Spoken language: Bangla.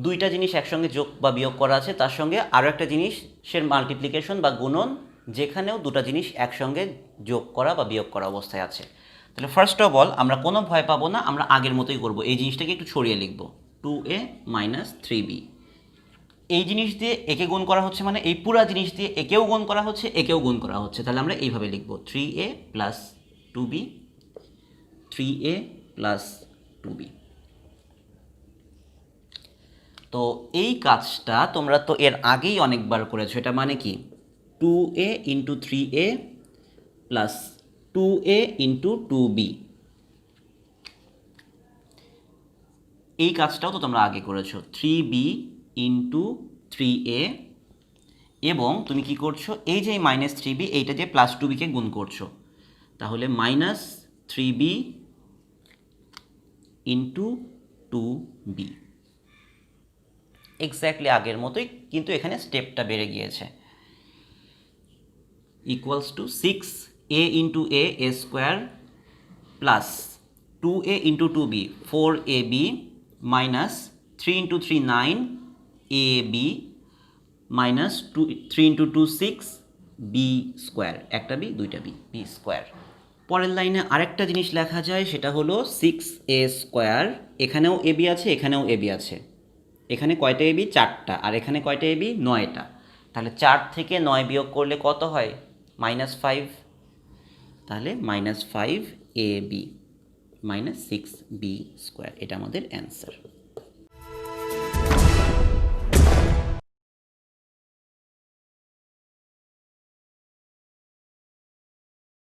দুইটা জিনিস একসঙ্গে যোগ বা বিয়োগ করা আছে, তার সঙ্গে আরও একটা জিনিসের মাল্টিপ্লিকেশন বা গুণন, যেখানেও দুটো জিনিস একসঙ্গে যোগ করা বা বিয়োগ করা অবস্থায় আছে। তাহলে ফার্স্ট অফ অল আমরা কোনো ভয় পাবো না, আমরা আগের মতোই করব। এই জিনিসটাকে একটু ছড়িয়ে লিখব, 2a মাইনাস 3b। এই জিনিস দিয়ে একে গুণ করা হচ্ছে, মানে এই পুরা জিনিস দিয়ে একেও গুণ করা হচ্ছে, একেও গুণ করা হচ্ছে। তাহলে আমরা এইভাবে লিখব, 3a plus 2b, 3a plus 2b। তো এই কাজটা তোমরা তো এর আগেই অনেকবার করেছো। এটা মানে কি, 2a into 3a plus 2a into 2b, এই কাজটাও তো তোমরা আগে করেছো, 3b ইন্টু 3a। এবং তুমি কি করছো, এই যে মাইনাস 3b এইটা যে প্লাস 2bকে গুণ করছো, তাহলে minus 3b into 2b, exactly আগের মতোই, কিন্তু এখানে স্টেপটা বেড়ে গিয়েছে। Equals to 6a into a square plus 2a into 2b 4ab minus 3 into 3 9ab minus 3 into 2 6b square, একটা বি দুইটা বি, বি স্কোয়ার। পরের লাইনে আরেকটা জিনিস লেখা যায়, সেটা হলো 6a স্কোয়ার। এখানেও এবি আছে, এখানেও এবি আছে। এখানে কয়টা এবি? 4টা। আর এখানে কয়টা এবি? 9টা। তাহলে 4 থেকে 9 বিয়োগ করলে কত হয়? -5। তাহলে -5ab মাইনাস 6b স্কোয়ার, এটা আমাদের অ্যান্সার।